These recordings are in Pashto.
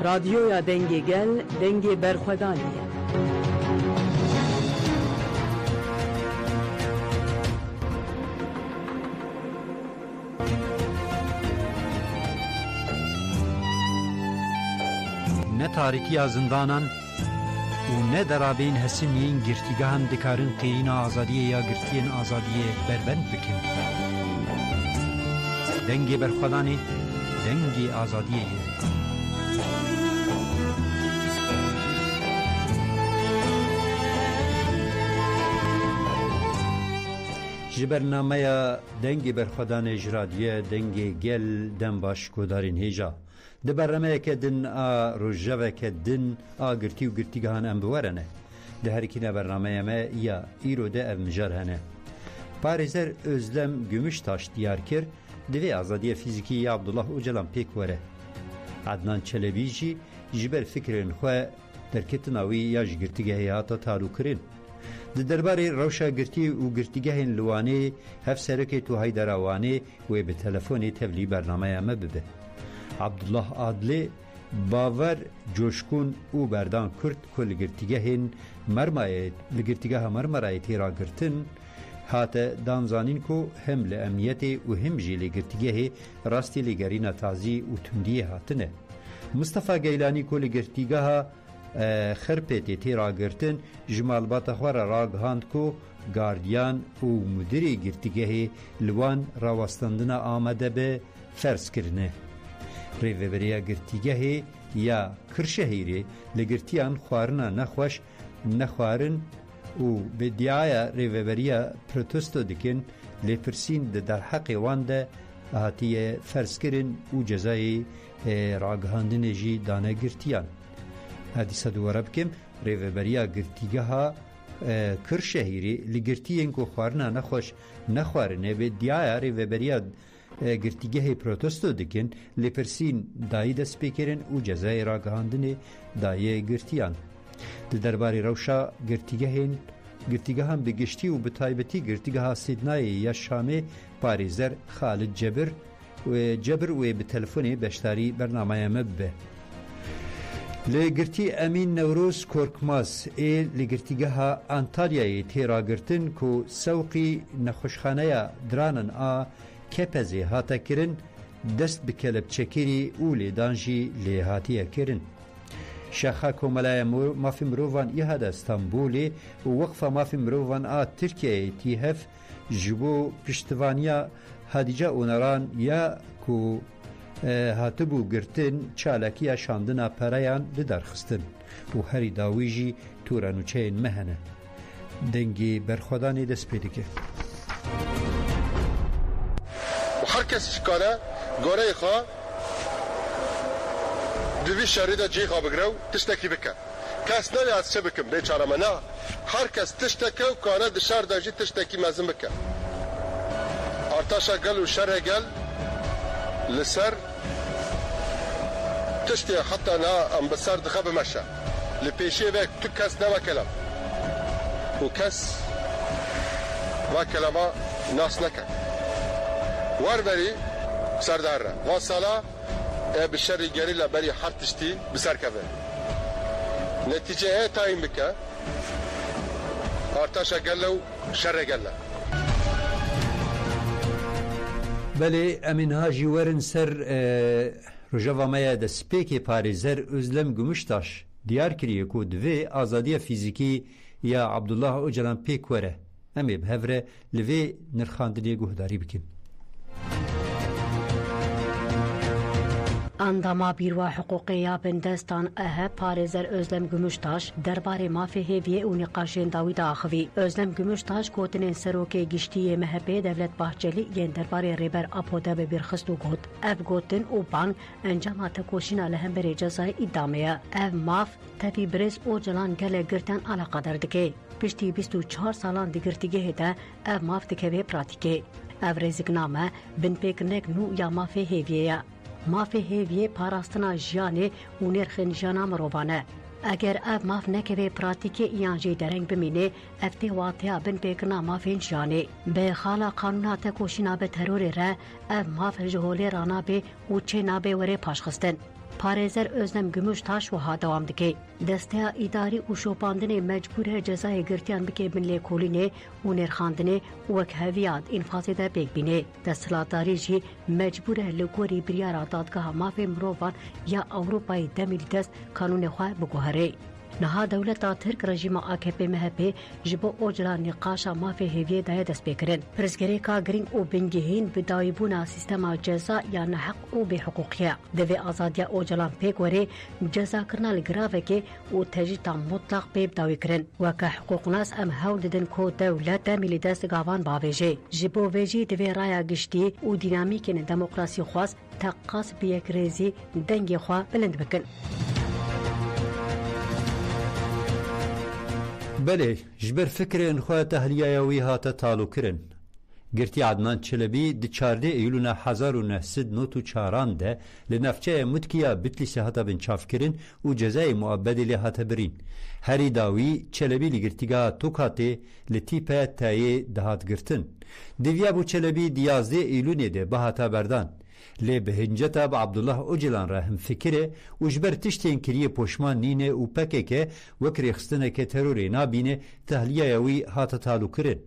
رادیویا دنگی گل دنگی برخودانیه. نه تاریکی زندانان و نه درابین حسینین گرتیگاهن دکارن قیرین آزادیه یا گرتین آزادیه بربند بکن. دنگی برخودانی دنگی آزادیه. جبرنامه دنگی برخودان اجرادیه دنگی گل دن باش کدارین هیجا. ده برنامه که دن روزجه که دن گرتی و گرتیگاهن ام بورنه. ده هرکینه برنامه ما یا ایرو ده ام جرهنه. پارێزەر ئۆزلەم گومشتاش دیار کرد دوێ ئازادیە فیزیکی عەبدوڵڵاه ئۆجەلان پێک وەرە. عەدنان چەلەبیژی ji ber fikrên xwe derketina wî ya ji girtîgehê hata talûkirin. Di derbarê rewşa girtî û girtîgehên li Wanê hevserekê Tu Haydara Wanê wê bi telefonê tevlî bernameya me bibe. Abdullah Adlê bawer coşkûn û berdan Kurd ku li girtîgehên Mermayê li girtîgeha Mermerayê tê ragirtin hate danzanîn ku hem li emniyetê û hem jî li girtîgehê rastî lêgerîna tazî û tundiyê hatine. Mustafa Geylanî ku li girtîgeha Xerpêtê tê ragirtin ji malbata xwe re ragihand ku gardiyan û mudirê girtîgehê li wan rawastandina amade be ferzkirine. Rêveberiya girtîgehê ya Kırşehîrê li girtiyan xwarina nexweş nexwarin û bi diyaya rêveberiya protesto dikin lêpirsîn di derheqê wan de hatiye ferzkirin û cezayê ragihandinê jî dane girtiyan. Hadîsa dûwere bikim rêveberiya girtîgeha Kırşehîrê li girtiyên ku xwarina nexweş nexwarine bi diyaya rêveberiya girtîgehê protesto dikin lêpirsîn dayî dest pêkirin û cezayê ragihandinê daye girtiyan. Di derbarê rewşa girtîgehan bi giştî û bi taybetî girtîgeha Sîdnayê ya Şamê parêzer Xalid Cebir wê bi telefonê beşdarî bernameya me bibe. Li girtî Emîn Newroz Korkmaz ê li girtîgeha Antalyayê tê ragirtin ku sewqî nexweşxaneya diranan a Kepezê hate kirin dest bi kelepçekirî û lêdan jî lê hatiye kirin. Şexa Komelaya Mafî Mirovan îhada Stenbolê û Weqfa Mafî Mirovan a Tirkiyeyê tî hev ji bo piştivaniya Hadice Onaran ya ku hatibû girtin çalakiya şandina pereyan li derxistin û herî dawî jî tûra nûçeyên me hene. Dengê berxwedanê dest pê dike. Herkes şikare goreyê xwe di vî şerê de cêxa bigire û tiştekî bike. Kes nayê ez çi bikim bêçare me na. Herkes tişteke û kane di şer de jî tiştekî mezin bike. Artaşa gel û şerê gel li ser tiştê heta na em bi ser dixe bimeşe. Li pêşê ve tu kes nevekelem. û kes ve kelema nas neke. Warberî serdar re. Va sala bi şerî gerî le berî her tiştî bi ser keve. Netîce tayin bike artaşa gelle û şerê gelle. Belê em ê jî werin ser rojeva me ya destpêkê parêzer Özlem Gümüştaş diyar kiriye ku divê azadiya fîzîkî ya Abdullah Öcalan pêk were. Em ê bi hev re li vê nirxandinê guhdarî bikin. Andama Bîrwa Hiqûqê ya Bindestan parêzer Özlem Gümüştaş derbarê mafê hêviyê û nîqaşên dawî de axivî. Özlem Gümüştaş gotinên serokê giştiyê MHP Devlet Bahçeli yên derbarê rêber Apo de bibîrxist û got. Ev gotin û bang encama tekoşîna li hemberê cezayê îdamê ye. Ev maf tevî Birêz Öcalan gelek girtin alaqadar dike. Piştî 24 salan di girtîgehê de ev maf dikeve pratîkê. Ev rêzîkname binpêkirnek nû ya mafê hêviyê ye. Mafê hêviyê parastina jiyanê û nêrxên jiyana mirovan e. Eger ev maf nekeve pratîkê yan jê dereng bimîne ev tê watiya binpêkirina mafên jiyanê. Bi xala qanûna tekoşîna bi terorê re ev maf ji holê ranabe û çê nabe were paşxistin. پارێزەر ئۆزلەم گموشتاش وها دەوام دکێ دەستەیە ئیداری و شۆپاندنê mecbûr e cezayê girtiyan bike bin lêkolînê û nêrxandinê wek heviyat înfazê de pêk bînê desthilatdarî jî mecbûr e li gorî biryara dadgeha mafê mirovan ya Ewropayê demîl dest kanûnê xwe biguherê. Niha dewleta Tirk rejîma AKP MHP ji bo ocra nîqaşa mafê hêviyê daye dest pêkirin. Pirsgirêka giring û bingehîn bi dawîbûna sîstema ceza ya neheq û bêhiqûqiye. Divê azadiya ocalan pêk werê cezakirina li giravekê û tejîta mutlaq pê bidawîkirin. Weke hiqûqnas em hewl didin ku dewlet demîlî dest gavan bavêje. Ji bo vê jî divê raya giştî û dînamîkên demokrasî xwaz teqas bi yekrêzî dengê xwe bilind bikin. بله جبر فکرین خواه تهلیه وی هاته تالو کرن گرتی عدنان چلبی دی 14 ایلونا 1994 ده لنفچه متکیا بتلیسی هاته بنچاف کرن و جزای معبدی لی هاته برین هری داوی چلبی لگرتیگاه توکاته لطیپه تایه دهات گرتن دیویا بو چلبی دی 11 ایلونه ده بهاته بردان لی بهنجتا با عبدالله اوجلان را هم فکره و جبر تشتین کریه پشمان نینه و پکه که وکری خستنه که تروری نابینه تحلیه یوی هاتا تالو کرن.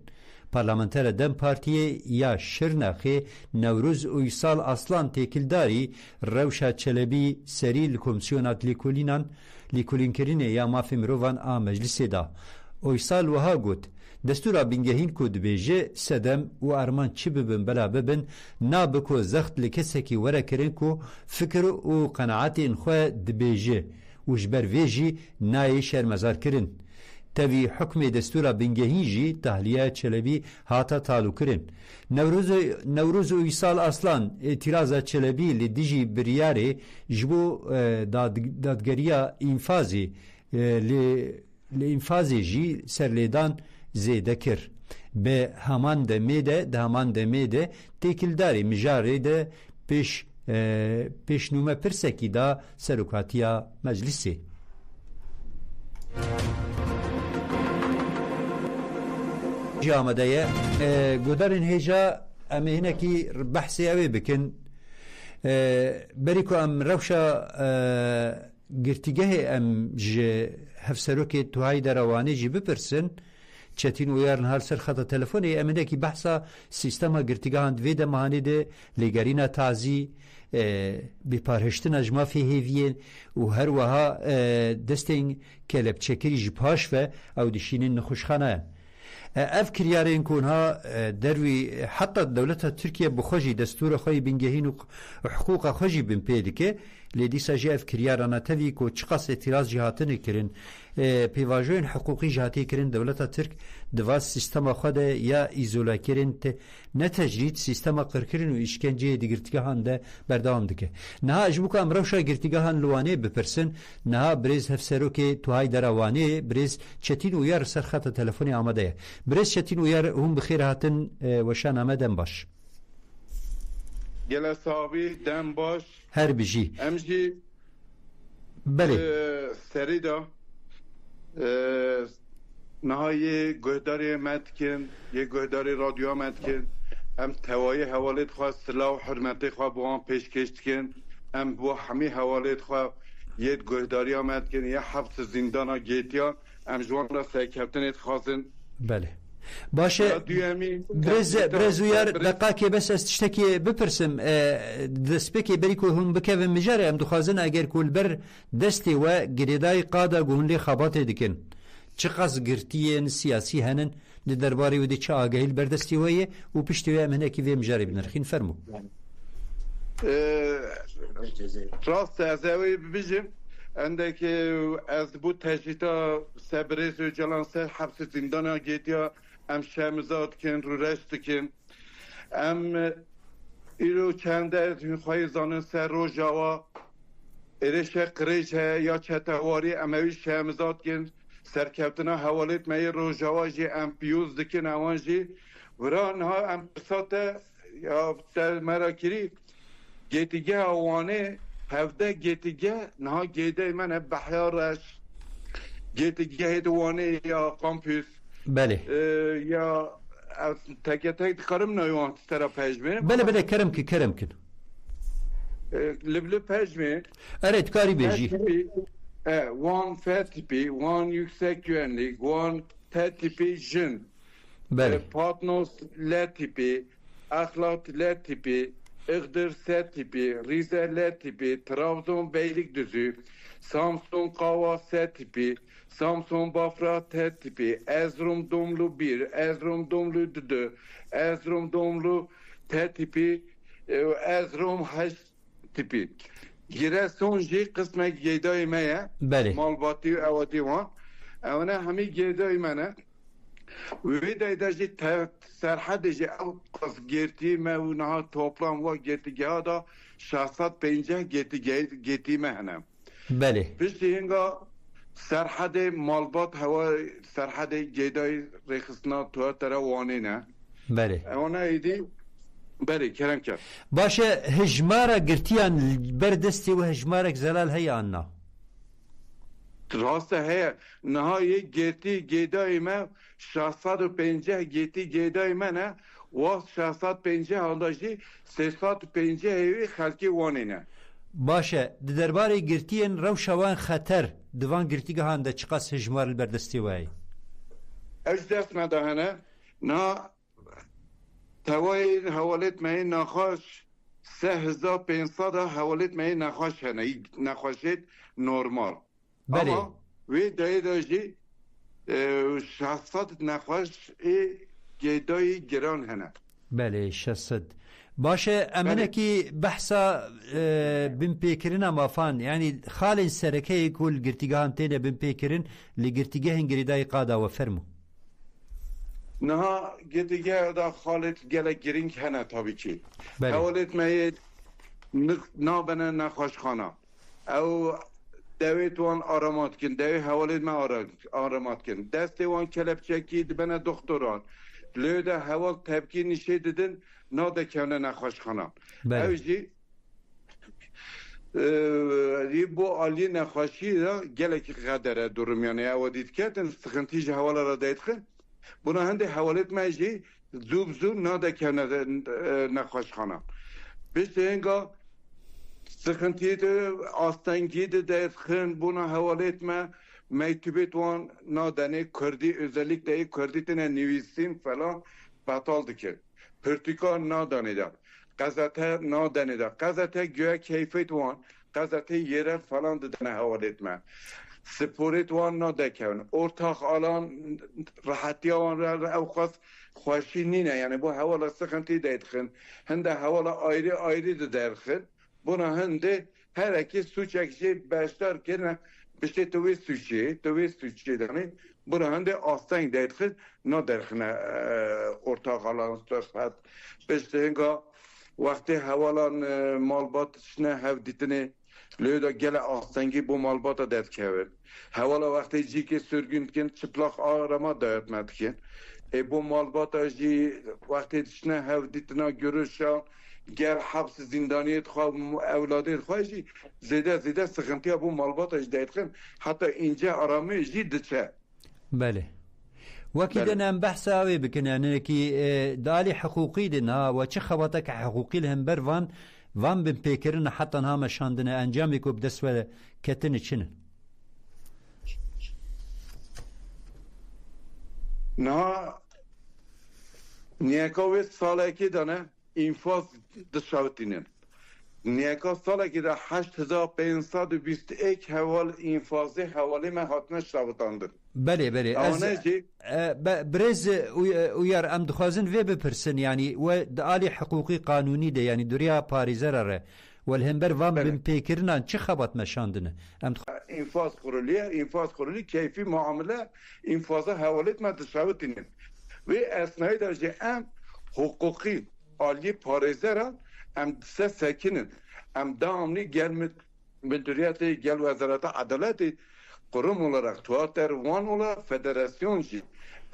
پارلمانتر دم پارتیه یا شرناخه نوروز اویسال اصلان تکیلداری روشا چلبی سری لکومسیونات لیکولین کرینه یا مافی مروان مجلسی دا. اویسال وها گوت دستورا بینگهین کو دبیجه سدم و ارمان چی ببن بلا ببن نابکو زخت لکسکی ورا کرن کو فکر و قناعت انخوا دبیجه و جبر ویجی نای شرمزار کرن تاوی حکم دستورا بینگهین جی تحلیه چلبی هاتا تالو کرن نوروز و ایسال اصلان اعتراض چلبی لدیجی بریاره جبو دادگریا انفازی لانفازی جی سرلیدان زیده کر به همان دمیده تکیلداری مجاری ده پیشنومه پرسکی دا سروکاتیا مجلسی جامده گودارین هیجا امهنه کی بحثی اوی بکن بریکو ام روشا گرتیگه ام جه هفسروکی توهای دروانی جی بپرسن چتین ویارن هر سر خط تلفنی امنه کی بحثا سیستما گرتیگاهند ویده مهانی ده لگرینا تازی بپارهشتن اجما فی هیوین و هر وها دستین کلب چکری جپاش و او دشینین نخوشخانه اف کریارین کونها دروی حتی دولت ترکیه بخوجی دستور خوی بینگهین و حقوق خوجی بین پیدکه لیدی ساجی اف کریارانه تاوی کو چقاس اعتراض جهاتنی کرن پیواجوین حقوقی جهاتی کرن دولت ترک دواز سیستم خود یا ایزولا کرن نه تجرید سیستم قرکرین و اشکنجه دیگرتگاهان ده بردام دکه نه اجبوک امروشا گرتگاهان لوانه بپرسن نه بریز هفسرو که توهای دروانه بریز چتین و یار سر خط تلفنی آمده بریز چتین و یار هم بخیر هاتن وشان آمدن باش گله صحابی دم باش هر بجی امجی بله سریدا نهایی گهداری مدکن یه گهداری رادیو مدکن ام توایی حوالت خواه سلاح و حرمتی خواه بوان پیشکشت کن ام بو همی حوالت خواه یه گهداری مدکن یه حبس زندان گیتیا ام جوان را سیکفتنیت خوازن بله باشه برز ویار دقاقی بس استشتکی بپرسم دسپکی بریکو هم بکوه مجاره هم دخوازن اگر کل بر دستی و گریدای قادا گون لی خابات دکن چقاس گرتیین سیاسی هنن درباری و دی چه آگهیل بردستی ویه و پشتی ویه منه که وی مجاره بنرخین فرمو راست از اوی ببیجم عندك از بود تجهیتا سبریز و جلان سر حبس زندان گیتیا ام شمزاد کن رو رشت کن ام ایرو چنده خواهی زانن سر رو جوا ایرش قریش یا چتواری اموی شمزاد کن سرکبتنا حوالت می رو جوا جی ام پیوز دکن اوان جی وران ها ام بساته یا مراکری گیتیگه اوانه هفته گیتیگه نه گیده من بحیارش گیتیگه دوانه یا کامپیوس بله یا تک تک کارم نیوان ترا پیش بریم بله کرم کن Libli pejmi eret kari beji tipi one F tipi, one yüksek güvenlik, one T tipi jin, beli Patnos L tipi, Ahlak L tipi, Iğdır S tipi, Rize L tipi, Trabzon Beylikdüzü, Samsun Kava S tipi, Samsun Bafra T tipi, Erzurum Domlu 1, Erzurum Domlu 2, Erzurum Domlu T tipi, Erzurum H tipi. Giresun jî kısmek geydayı meye, beli malbatı evati var. Evne hemi geydayı mene. Ve de jî serhade jî ev kız gerti me u naha toplam ve gertigeha da şahsat peynceh gerti me henem. beli Pişti hinga serhade malbat hava serhade geydayı rekhsna tuha tera vani ne. beli Evne idi beri kerem ker. باشه هجمارا گرتیان بردستی و هجمارک زلال هی آنا Rasta heye nihayet gerti geydayı me şahsat u peynceh gerti geydayı me ne. و şahsat peynceh aldajı sesat peynceh evi halki vani ne. باشه درباره گرتیان رو شوان خطر دوان گرتیگه هانده چقاس هجمار البردستی وای اجدست ندهنه نا توای حوالت مهی نخواش 3500 حوالت مهی نخواش هنه نخواشید نورمال بله. اما وی دایی داشتی شخصات نخواش گیدای گران هنه بله شصد باشه امنه کی بحثا بن پیکرین مافان یعنی خال سرکه کل گرتیگه هم تینه بن پیکرین لگرتیگه هنگریدای قادا و فرمو نها گدیگه دا خالت گله گرینگ هنه تابی کی بله. حوالت مهی نابنه نخواش خانه او دویت وان آرامات کن دوی حوالت ما آرامات کن دست وان کلپچکی دبنه دکتران لوده حوال تبکی نشه دیدن ناده کنه نخواش خانه بله. او جی bu Ali nexwaşî da gelekî qedere durum yani ew dît ketin sıkıntı ji hewala ra deytxin buna hindê hewalet me jî zû bi zû nadekevne nexweşxanan piştî hinga sıkıntıyı da astengî de deytxin buna hewalet me mektubet wan nadenê Kurdî özellikle Kurdî tine nivîsîn falan betal dikin Pirtûka nadanê de gazete nadenê de gazete güya keyfet wan gazete yere falan didine hewalet me سپورت وان نادکن ارتاق آلان راحتی وان را اوقات خوشی نینه یعنی بو حوالا سخنتی دیدخن هنده حوالا آیری درخن بنا هنده هر اکی سوچکشی بشتر کرنه بشته توی سوچی دانی بنا هنده آستنگ دیدخن نادرخن ارتاق آلان صحبت بشته هنگا وقتی حوالا مالباتشنه هف دیتنه Löyda gele astengi bu malbata detkevir. Hevala vakti jiki sürgünken çıplak arama dağıtmadıkken. Bu malbata ji vakti dişine hevditine görüşen gel hapsi zindaniyet xav evladiyet xav ji zede sıkıntıya bu malbata ji dağıtken hatta ince aramı ji diçe. بله وكي بله. دنا بحثا وي بكن يعني كي دالي حقوقي دنا وچه خباتك حقوقي لهم بروان وان بن پیکرین حتی نام شاندنه انجامی کو بدست و کتن چنه نه نیکاوی ساله کی دانه infaz dışavtinin. Niyaka sala ki de 8521 heval infazı havali me hatne şavitandır. بله بله از Avneci برز ويار ام دخوازن في بپرسن يعني و دالي حقوقي قانوني ده يعني دوريا باريزرره والهمبر وان بله. بن پیکرنان چه خبات مشاندنه ام infaz kurulu keyfi muamele infaza havalet me dışavtinin. Ve esnayı da ki em hukuki ali parizeran em se sekinin em devamlı gelmet müdüriyeti gel vezarete adaleti kurum olarak tuater van olarak federasyon ji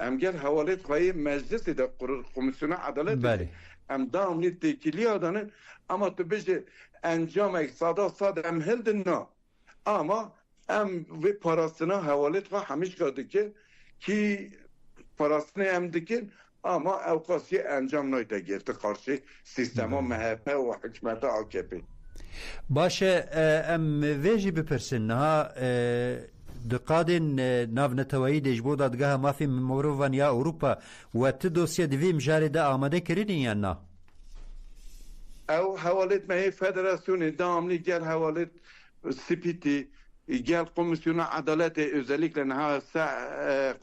em gel havalet koyu meclisi de kurur komisyona adalet بله em devamlı tekili adanın ama tabii encam sada em hildin na ama em ve parasına havalet ve hamiş kadıkken ki parasını em dikin ama evkası encam nayda girdi karşı sistema MHP ve hükümete AKP. باشه ام ویجی بپرسن ها دقادن ناونتوایی دجبو دادگاه مافی موروان یا اروپا و ت دوسیه دوی مجاری دا آماده کردین یا نه؟ او حوالت ما فدراسیون داملی گل حوالت سپیتی گل komisyon adalet özellikle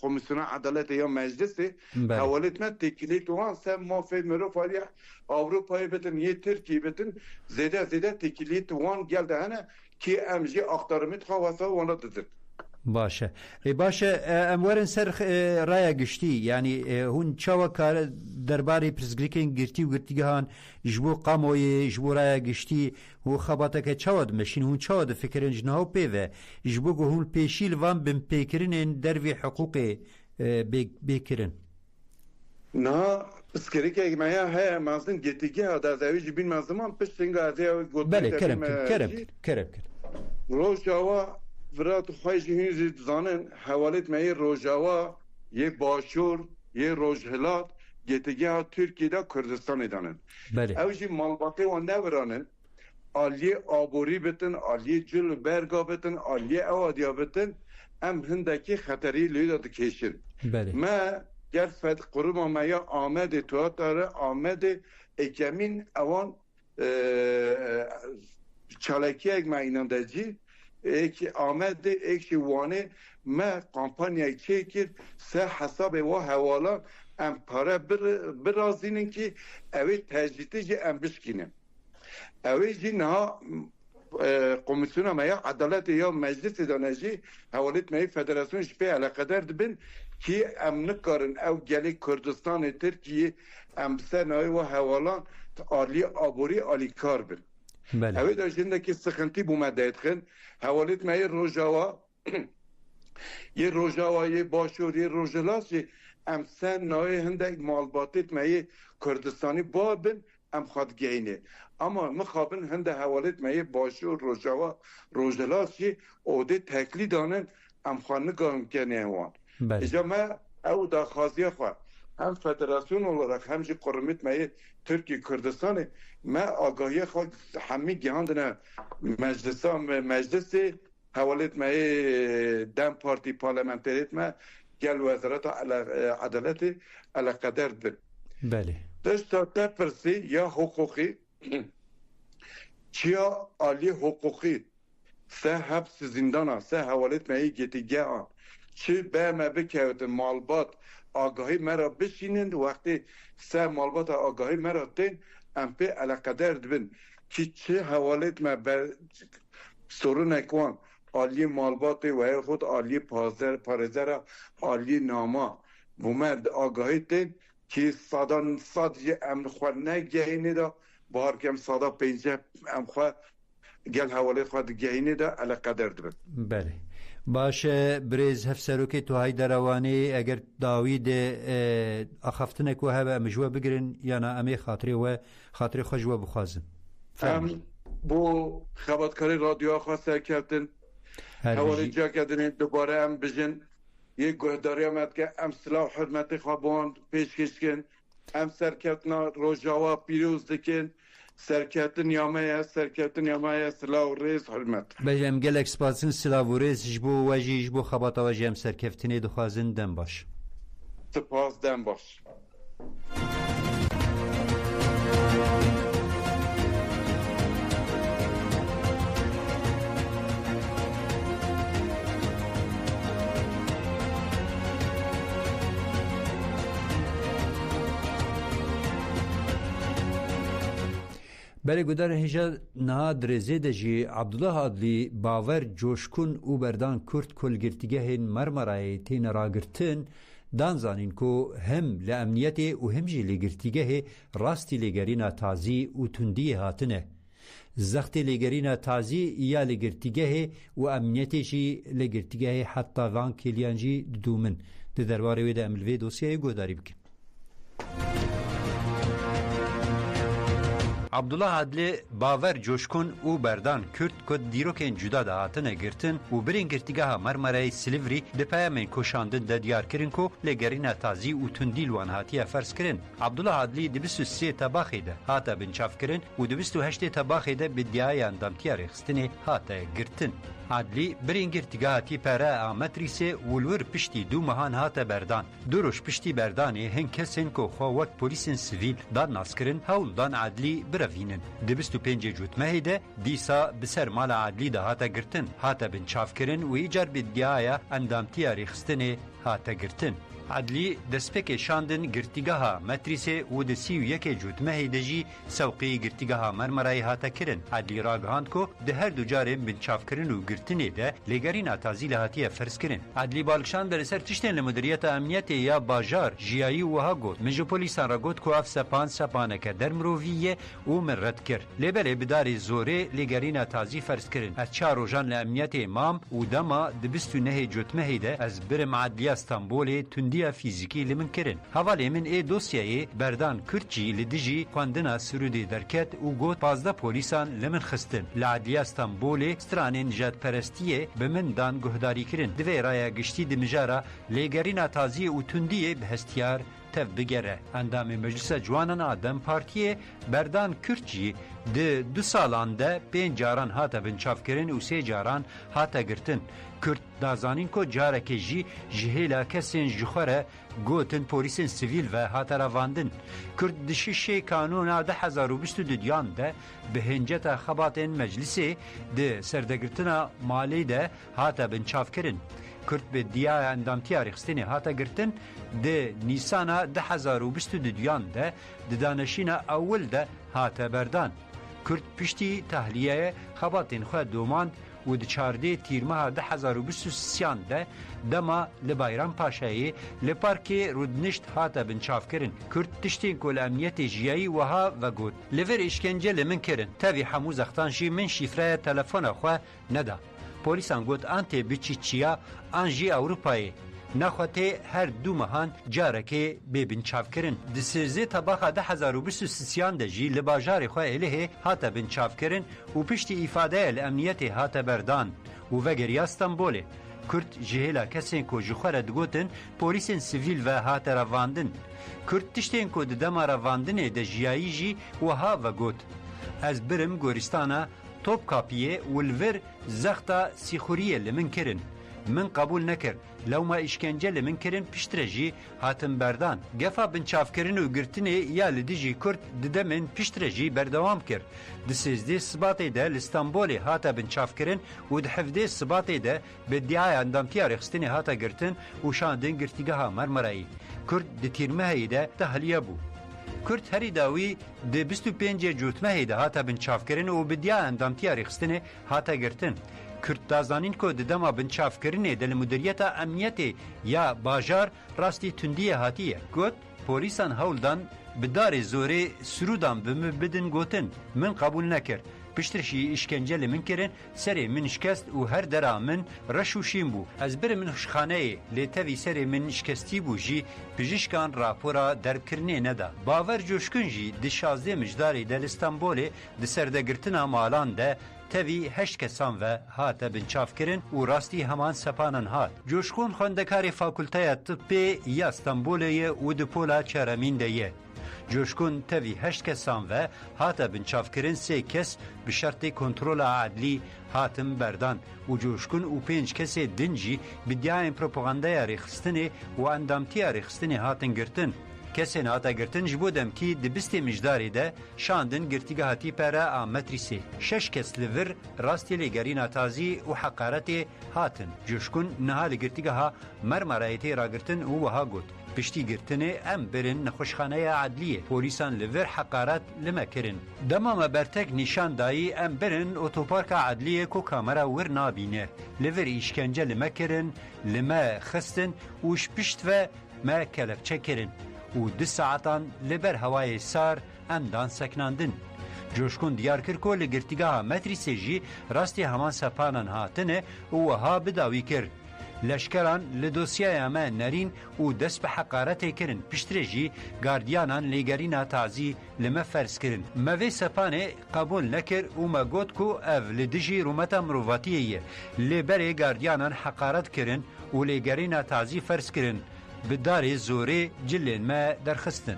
komisyon adalet ya meclisi havalet met tekilit olan sen mafed merofaliya Avrupa'yı bütün ye Türkiye bütün zede tekilit olan geldi hani ki emji aktarımı havası onadıdır. باشه باشه امورن سر رای گشتی یعنی هون چاوا کار درباره پرزگریکن گرتی و گرتیگهان جبو قاموی جبو رای گشتی و خباته که چاود مشین هون چاود فکرن جناو پیوه جبو گو هون پیشیل وان بم پیکرین دروی حقوق بیکرن نه اسکریک اگمایا های مازن گرتیگه ها در زوی جبین مازمان پشتنگ ازی ها گوتن بله کرم روشاوا فرات خواهش هنوز زانن حوالت مایی روژاوا یه باشور یه روژهلات گتگه ها ترکیه کردستان دانن اوشی مالباته و نورانن آلیه آبوری بتن آلیه جل برگا بتن آلیه اوادیا بتن ام هندکی خطری لیداد کشن ما گرفت قرم مایا آمد تواتاره آمد اکمین اوان چالکی اگ ماینانده جی ایک آمده ایک وانه ما کمپانیای چیکر سه حساب و حوالا ام پاره برازینن که اوی تجدیدی جی ام بشکینن اوی جی نها komisyon maya adalet ya meclis danaji havalet mey federasyon şpe alakadar dibin ki em nikarin ev geli Kürdistan Türkiye em senay ve havalan ali aburi ali karbin. Evet ajindaki sıkıntı bu meddetkin havalet mey rojava ye rojava ye başur ye rojalasi em senay hindek malbatit mey Kürdistani babin ام خود گینه اما مخابن هنده حوالت مایه باشی و روژلاسی اوده تکلی دانن ام خواه نگاه کنه هوان اجا ما او دا خازیه خواه هم فدراسیون olarak همجی قرمت مایه ترکی کردستانه ما آگاهی خواه همی گیاندنه مجلسی حوالت مایه دم پارتی پارلمنتریت ما گل وزارت عدالت علاقدر دن بله دشتا پرسی یا حقوقی چیا عالی حقوقی سه حبس زندانا سه حوالت مایی گتیگه آن چی به ما بکردن مالبات آگاهی مرا بشینند وقتی سه مالبات آگاهی مرا دین ام پی علاقدر دبن که چه حوالت ما بر سرو نکوان عالی مالبات و خود عالی پارزر عالی ناما بومد آگاهی دین که صادی ام خواه نگهینه دا بار کم صادا پینجه ام خواه گل حواله خواه گهینه دا علا قدر دبن بله باشه بریز هفسروکی تو های دروانی اگر داوید اخفتنه که هبه مجوه بگرن یا نه امی خاطری خوشوه بخوازن بو خباتکاری رادیو خواه سر کردن حواله جا کردن دوباره ام بجن یک گهداری آمد که ام سلاح حرمتی خوابان پیشکش کن ام سرکتنا روژاوا پیروز دکن سرکتن یامه سلاح و ریز حرمت بجم گل اکسپاسین سلاح و ریز جبو وجی جبو خباتا وجی ام سرکفتنی دخوازن دم باش سپاس دم باش بله گودار هجا نها درزه دجی عبدالله عدلی باور جوشکون او بردان کرد کلگرتیگه مرمرای تین راگرتن دانزانین که هم لامنیت و هم جی لگرتیگه راستی لگرینا تازی و تندی هاتنه زخت لگرینا تازی یا لگرتیگه و امنیت جی لگرتیگه حتی وان کلیان جی دومن ده درباره ویده املوی دوسیه گوداری بکن عبدالله عدلی باور جوشکن و بردان کرد که دیروکین جدا ده هاتنه گرتن و برین گرتیگاه مرمرای سلیوری ده پیامین کشاندن ده دیار کرن که لگرین تازی و تندیل وان هاتیه فرس کرن. عبدالله عدلی ده 23 تباخی ده هاتا بنچاف کرن و ده 28 تباخی ده بدیای اندامتیا رخستنه هاتا گرتن. عدلی برین گرتیگاهاتی پره آمتریسه ولور پشتی دو مهان هاتا بردان. دوروش پشتی بردانه هن کسین که خواهد پولیسین سویل دان ناس کرن هول دان عدلی بروینن. ده 25 جوتمه ده دیسا بسر مال عدلی ده هاتا گرتن. هاتا بنچاف کرن و ایجار بدیای اندامتیا رخستنه هاتا گرتن. عدلی دسپک شاندن گرتیگاه متریسه و دسی و یک جوتمه دجی سوقی گرتیگاه مرمرای هاتا کرن. عدلی راگهاند کو ده هر دو جاره بنچاف کرن و گرتنه ده لگرین آتازی لحاتی فرس کرن. عدلی بالکشان برسر تشتین لمدریت امنیت یا باجار جیایی و ها گوت مجو پولیسان را گوت کو اف سپانه که در مروویه و من رد کر. لبله بدار زوره لگرین آتازی فرس کرن. از چار روزان لامنیت امام و دما ده 29 جوتمه ده از برم عدلی استانبول تندی فیزیکی لمن کرن. حوالی من ای دوسیه بردان کرچی لدیجی خواندنا سرودی درکت و گوت 15 پولیسان لمن خستن. لعدلی استانبول ستران نجات پرستیه به من دان گهداری کرن. دوی رای گشتی دمجارا لگرین تازی و تندی به هستیار تف بگره. اندام مجلس جوانان آدم پارتیه بردان کرچی ده 2 سالان ده 5 جاران هاتا بنچاف کرن و 3 جاران هاتا گرتن. کرد دازانین کو جارکه جی جهیلا کسین جخوره گوتن پولیسین سیویل و هاتا رواندن. کرد دشیشه کانونا ده 1022 دیان ده به هنجتا خباتین مجلسی ده سردگرتنا مالی ده هاتا بنچاف کرن. کرد به دیای اندامتی آرخستین هاتا گرتن ده نیسانا ده 1022 دیان ده دانشین اول ده هاتا بردان. کرد پشتی تحلیه خباتین خواه دومان و ده 14 تیرماه ده 1023 ده دما لبایران پاشایی لپارک رودنشت هاتا بنچاف کرن. کرد تشتین کل امنیت جیایی وها و گود لور اشکنجه لمن کرن. تاوی حموز اختانشی من شیفره تلفون خواه ندا. پولیسان گوت آنته بچی چیا آنجی اوروپایی نخواته هر دو مهان جارکه ببین چاف کرن. دسیزه طبقه ده 1023 ده جی لباجار خواه الیه هاتا بین چاف کرن و پشتی افاده الامنیت هاتا بردان و وگری استانبوله. کرد جهیلا کسین کو جخوره دگوتن پولیسین سیویل و هاتا رواندن. کرد تشتین کو دما رواندن ده جیایی جی وها و گوت از برم گورستانا توپ کاپیه ولور زختا سیخوریه لمن کرن. من قبول نکر لو ما اشکنجه لمن کرن پشترجی هاتم بردان. گفا بنچاف کرن و گرتنه یا لدیجی کرد ددمن پشترجی بردوام کر. دسیزده سباته ده لستانبول هاتا بنچاف کرن و ده 17 سباته ده به دیای اندامتی آرخستنه هاتا گرتن و شاندن گرتیگاه مرمرایی. کرد ده تیرمه ده تحلیه بو. کرد هری داوی ده 25 جوتمه ده هاتا بنچاف کرن و به دیای اندامتی آرخستنه هاتا گرتن. کرد دازانین که دما بنچاف کرنه دل مدیریت امنیت یا باجار راستی تندیه هاتیه. گوت پولیسان هولدان بدار زوره سرودان بم بدن گوتن من قبول نکر. پشترشی اشکنجه لمن کرن سری من شکست و هر درا من رشوشیم بو. از بر من خشخانه لیتوی سری من شکستی بو جی پژشکان راپورا درب کرنه ندا. باور جوشکن جی ده 16 مجداری دل استانبول ده سردگرتنا مالان ده تاوی 8 کسان و هاتا بنچاف کرن و راستی همان سپانن هات. جوشکون خوندکار فاکولته طبی یا استانبولیه و دپولا چرمین دیه. جوشکون تاوی 8 کسان و هاتا بنچاف کرن 3 کس به شرط کنترل عدلی هاتم بردان و جوشکون و 5 کس دنجی بدیاین پروپاگاندای رخستنه و اندامتی رخستنه هاتن گرتن. کسین هاتا گرتن جبودم کی دبستی مجداری ده شاندن گرتیگه هاتی پره آمتریسی. 6 کس لور راستی لگرین تازی و حقارت هاتن. جوشکون نهال گرتیگه ها مرمرایتی را گرتن و وها گود. پشتی گرتنه ام برن نخوشخانه عدلیه. پولیسان لور حقارت لما کرن. دمام برتک نشان دایی ام برن اوتوپارک عدلیه کو کامرا ور نابینه. لور ایشکنجه لما کرن لما خستن وش پشت و ما کلفچه کرن. و 2 ساعتان لبر هوای سار اندان سکناندن. جوشکون دیار کر کو لگرتیگاه متری سجی راستی همان سپانان هاتنه و ها بداوی کر. لشکران لدوسیای ما نرین و دست به حقارت کرن پشترجی گاردیانان لگرینا تازی لما فرس کرن موی سپانه قبول نکر و ما گوت کو اف لدجی رومتا مروفاتیه لبری گاردیانان حقارت کرن و لگرینا تازی فرس کرن بدار زوری جلین ما درخستن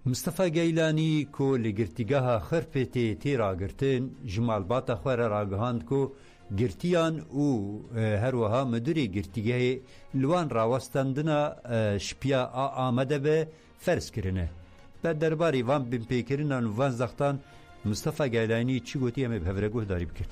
مصطفى گیلانی کو لگرتیگاه خرپتی تیرا گرتن جمال باتا خوار راگهاند کو گرتیان و هروها مدوری گرتیگاه لوان راوستندنا شپیا آمده به فرس کرنه بعد درباری وان بین پیکرنان وان زختان مصطفى گیلانی چی گوتی همه بهورگوه داری بکن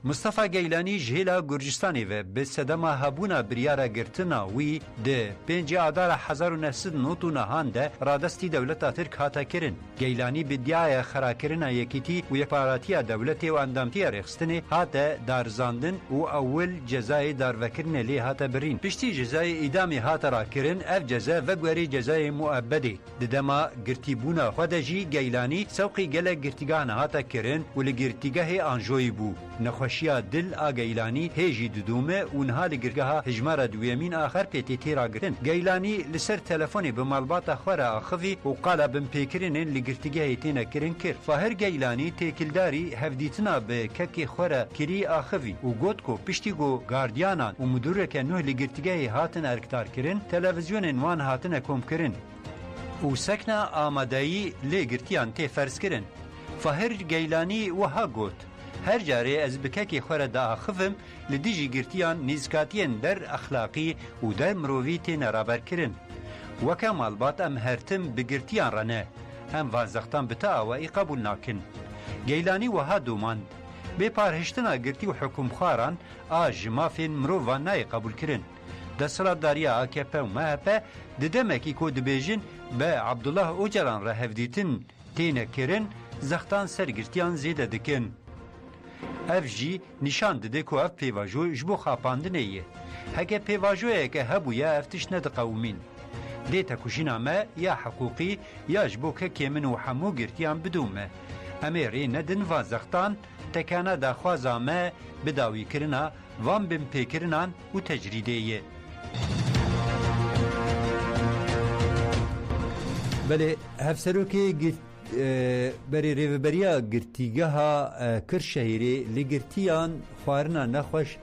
مصطفى گیلانی جهیلا گرجستانی و به صدما هبونا بریارا گرتنا وی ده 5 آذار 1999 هانده رادستی دولت ترک هاتا کرن گیلانی بدیای خراکرنا یکیتی و یکپاراتیا دولتی و اندامتی رخستنی هاتا دارزاندن و اول جزای داروکرن لی هاتا برین پشتی جزای ادامی هاتا را کرن اف جزا و گوری جزای مؤبدی ددما گرتیبونا خودجی گیلانی سوقی گله گرتیگان هاتا کرن و لگرتیگاه آنجوی بو نخوشیا دل آگیلانی هیجی دودومه اونها لگرگاها هجمار دویمین آخر پیتی تیرا گرن گیلانی لسر تلفونی به مالبات خوره آخوی و قالا بم پیکرینن لگرتیگه تینا کرن کر فاهر گیلانی تیکلداری هفدیتنا به ککی خوره کری آخوی و گوت کو پشتی گو گاردیانان و مدورک نوه لگرتیگه هاتن ارکتار کرن تلویزیون وان هاتن کم کرن و سکنا آمادایی لگرتیان تی فرس کرن فاهر گیلانی وها گوت هر جاره از بککی خوره دا آخفم لدیجی گرتیان نیزکاتین در اخلاقی و در مرووی تین رابر کرن وکا مالبات ام هرتم بگرتیان رنه هم وانزختان بتا و ای قبول ناکن گیلانی وها دوماند به پارهشتنا گرتی و حکوم خواران آج مافین مرووان نای قبول کرن دسترات داریا آکپه و مهپه ددمکی که دبیجن به عبدالله اوجران را هفدیتن تین کرن زختان سرگرتیان زیده دکن اف جی نشان دده که اف پیواجو جبو خاپاندنه یه هکه پیواجوه که هبویا افتش ندقومین دیتا کشینا ما یا حقوقی یا جبو که کمن و حمو گرتیان بدومه امری ندن و زختان تکانه داخوازا ما بداوی کرنا وان بم پیکرنان و تجریده یه بله هفسرو که بری ریوبریا گرتیگاها کرشهیری لگرتیان خوارنا نخوش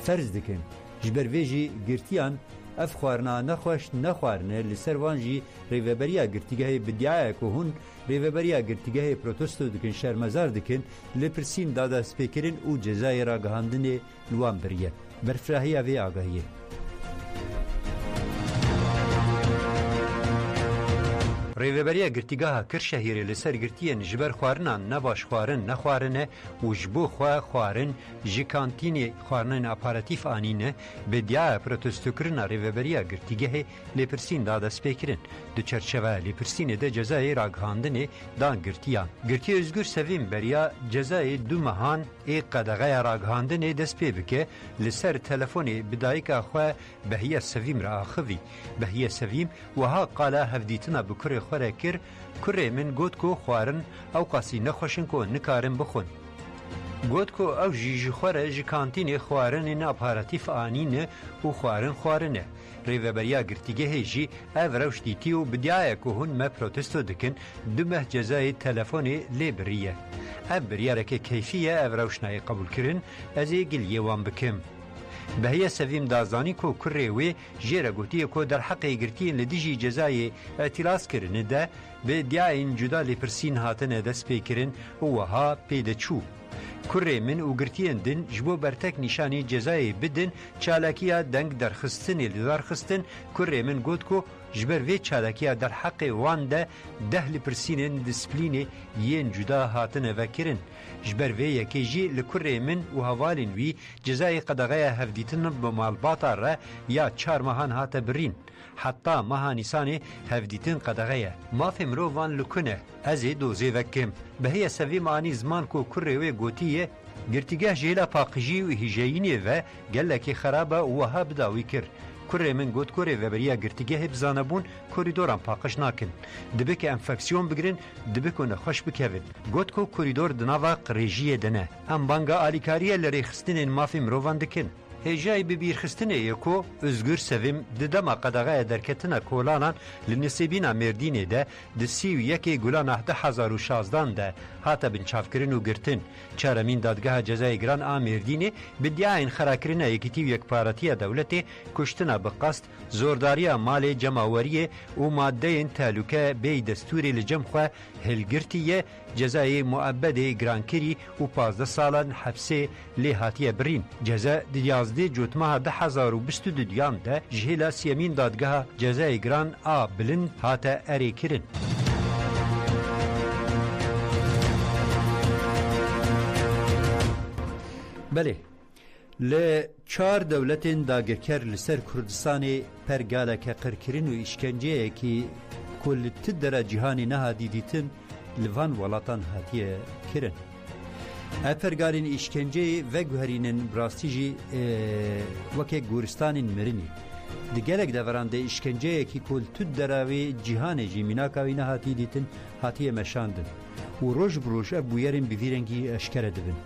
فرز دکن جبر ویجی گرتیان اف خوارنا نخوش نخوارنه لسر وانجی ریوبریا گرتیگاهی بدیعه که هون ریوبریا گرتیگاهی پروتستو دکن شرمزار دکن لپرسین دادا سپیکرین او جزای را گهاندن لوان بریه برفراهی اوی آگاهیه ریوبریا گرتیگاها کرشهیری لسر گرتیان جبر خوارنان نباش خوارن نخوارنه و جبو خوارن جکانتینی خوارنن اپاراتیف آنینه بدیا پروتستو کرنا ریوبریا گرتیگاهی لپرسین دادا سپیکرین دو چرچوه لپرسین ده جزای راگهاندنه دان گرتیان گرتی ازگور سویم بریا جزای دو مهان ای قدغه راگهاندنه دست پی بکه لسر تلفونی بدایکا خواه بهیه سویم را آخوی بهیه سویم وها قالا هفدیتنا بکر خوره کر کره من گوت کو خوارن او قاسی نخوشن کو نکارن بخون گوت کو او جیج خوره جکانتین خوارن این اپاراتیف آنینه و خوارن ریوبریا گرتیگه هیجی او روش دیتی و بدیای که هون ما پروتستو دکن دومه جزای تلفونی لیبریه او بریاره که کیفیه او روشنای قبول کرن از گلیه وان بکم بهیه سویم دازانی کو کروی جیره گوتیه کو در حق گرتین لدیجی جزای اعتراض کرنه ده به دیاین جدا لپرسین هاتنه دست پی کرن و وها پیده چو کره من و گرتین دن جبو برتک نشانی جزای بدن چالاکیا دنگ در خستن لدار خستن کره من گوت کو جبر وی چالاکیا در حق وان ده 10 لپرسین دسپلین ین جدا هاتنه وکرن جبر وی یکیجی لکره من و هوالین وی جزای قدغه هفدیتن بمالباتا را یا 4 ماهان هات برین حتی ماها نیسان هفدیتن قدغه ما فمرو وان لکنه ازی دوزی وکم بهی سوی معنی زمان کو کره وی گوتیه گرتیگه جیلا پاقجی و هیجینی و گلکی خرابه و وها بداوی کر کوری من گوت کوری وبریا گرتیگه هب زانبون کوریدوران پاقش ناکن دبه که انفکسیون بگرن دبه که نخوش بکوین گوت کو کوریدور دناوا قریجیه دنه ام بانگا آلیکاریه لری خستین مافی مروان دکن هجای ببیر خستنه یکو özgür sevim ددما قدغه درکتنا کولانان لنسیبینا مردینه ده دسیو یکی گولان 10016 ده هاتا بنچافکرین و گرتن چارمین دادگاه جزای گران آمردینه بدیاین خراکرین یکیتیو یک پارتی دولتی کشتنا بقصد زورداریا مال جماوریه و ماده تعلقه بی دستوری لجمخواه هلگرتیه جزای مؤبد گرانکری و 15 سالان حبسه لیهاتیه برین جزا دیازده جوتمه 1022 دیان ده جهیلا سیمین دادگاه جزای گران بلند هاته اری کرن بله لچار دولتین داگرکر لسر کردستان پرگالک قرکرین و اشکنجه کی کل تدر جهانی نها دیدیتن لوان ولاتان هاتیه کرن افرگارین اشکنجه و گوهرینن براستیجی وکه گورستانین مرنی دیگرک دوران ده اشکنجه کی کل تدر و جهانی جی مناکاوی نها دیدیتن هاتیه مشاندن و روش بروش بویرین بویرنگی اشکره دبن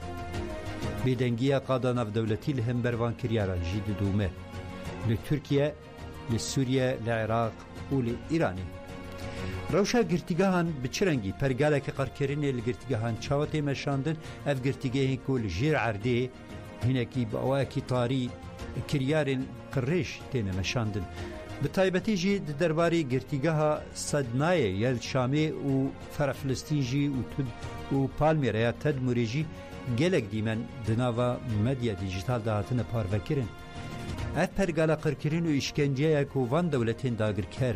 بدنگیه قادان اف دولتی لهم بروان کریارا جید دومه لترکیه لسوریه لعراق و لإیرانی روشا گرتیگاهان بچرنگی پرگاله که قرکرین لگرتیگاهان چاوته مشاندن اف گرتیگاهی کل جیر عرده هنکی با اکی طاری کریارین قریش تینه مشاندن بطایبتی جی درباری گرتیگاه صدنای یل شامی و فر فلسطین جی و پالمیریا تدموری جی gelek dimen dinava medya dijital dağıtını parvekirin. Et pergala qırkirin u işkenceye ku van devletin dagirker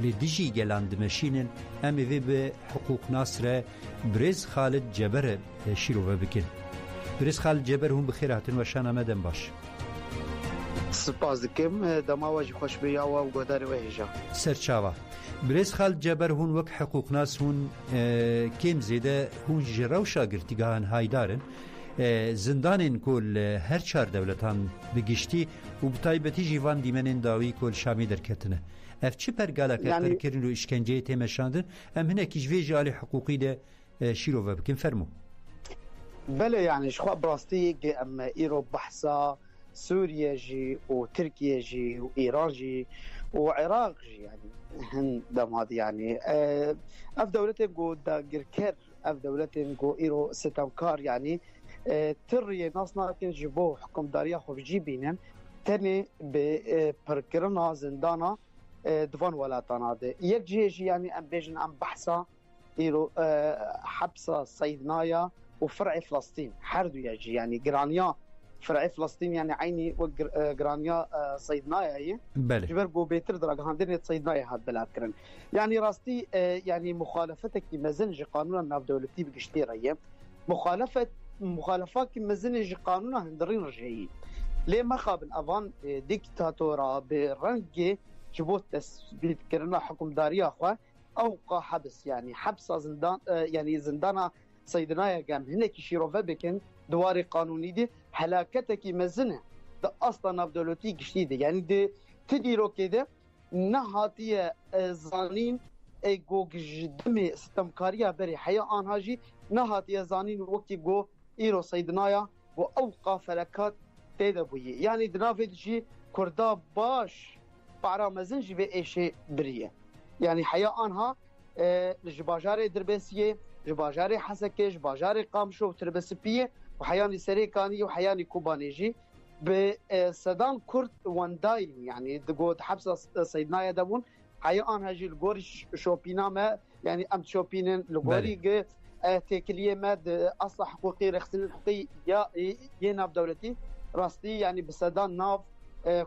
li dijî gelandimeşînin em ê bi hukuk nasre Birêz Xalid Ceber şîrove bikin. Birêz Xalid Ceber hûn bi xêr hatin weşana me dem baş. Spas dikim dema jî xweş bi yawa û godarê we hêja. Serçava. Birêz Xalid Ceber hûn wek hukuknas hûn kêm zêde hûn ji rewşa girtîgahan haydarin zindanên ku li her çar dewletan bi giştî û bi taybetî jî van dîmenên dawî ku li Şamê derketine. Ev çi pergaleke qirkirin û işkenceyê tê meşandin em hinekî ji vê jî alî hukukî de şîrove bikin fermû. Bele yani ji xwe bi rastî em îro behsa Sûriye jî û Tirkiye jî û Îran jî û Iraq jî yani hin demad yani ev devletên got dagirker ev devletên got îro sitemkar yani tiriyê nas nakin ji bo hukumdariya xwe jî bînin tenê bi pirkirina zindana divan welatana de yek cihê jî yani em bêjin em behsa îro hepsa Seydnaya û Firê Filistîn her duya jî yani giraniya Firê Filistîn yani aynî giraniya Seydnayayê ji ber gobêtir diragihandinê Seydnayê hat belavkirin. Yani rastî yani muxalefetekî mezin ji qanûna navdewletî bi giştî re ye. Muxalefakî mezinê ji qanûna hindirîn rejeyî. Lê mexabin evan dîktatora bi rengê ji bo tespîtkirina hukumdariya xwe ew qa hebs yani hebsa zindan yani zindana Seydnaya gem hinekî şîrove bikin duwarê qanûnî de helaketekî mezin e di asla navdewletî giştî de yani di ti dîrokê de nehatiye zanîn got ji dimê sitemkariya berê heya anha jî nehatiye zanîn wekî got îro Seydnaya got ew qa felekat tê de bûye yani di navê jî Kurda baş para mezin ji vê êşê biriye yani heya anha ji bajarê Dirbêsiyê ji bajarê Hesekê ji bajarê Qamişlo Tirbesipiyê û heyanî Serêkanî û heyanî Kobanê jî bi sedan Kurd wendayîn yani di got hepsa Seydnaya de bûn heya anha jî li gorî şopîna me yani em şopînin li gorî têkiliyê me di asla hiqûqî rexstinên hiqûqî ya yê navdewletî rastî yani bi sedan nav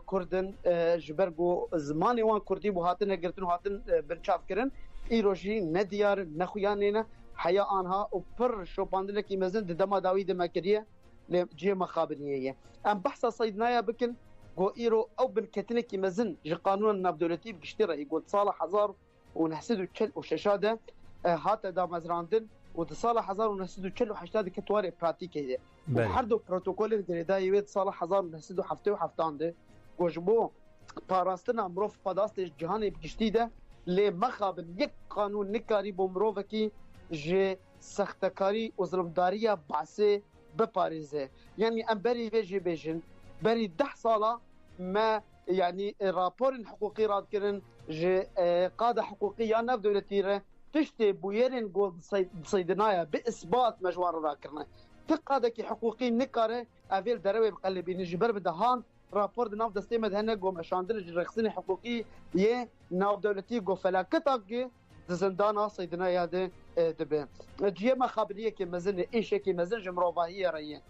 Kurdin ji ber got zimanê wan Kurdî bû hatine girtin û hatin birçavkirin îro jî ne diyarin ne xuyanê ne heya anha û pir şopandinekî mezin di dema dawî dimekiriye lê cihê mexabiniyê ye. Em behsa Seydnaya bikin got îro ew binketinekî mezin ji qanûna navdewletî bi giştî re got sala 1946 de hate damezrandin û di sala 1948 ket warê pratikê de. Her du protokolên girêdayî wê di sala 1977 de got ji bo پاراستنا مروف پاداست جهان بگشتی ده لی مخابن یک قانون نکاری بو مروفکی جه سختکاری و ظلمداری بعثه بپاريزه يعني ام بري بيجي بيجن بري 10 ساله ما يعني رابور حقوقي راد كرن جي قاده حقوقيه ناف دولتيره تشتي بويرن جول صيدنايا باثبات مجوار راكرنا تقادك حقوقي نكاره افيل دروي بقلبي نجبر بدهان رابور ناف دستي مدهنا جو مشاندل رخصني حقوقي يه ناف دولتي جو فلاكتاك زندانا صيدنايا ده دبه جيما خابريه كي مزن ايش كي مزن جمروفاهيه ريه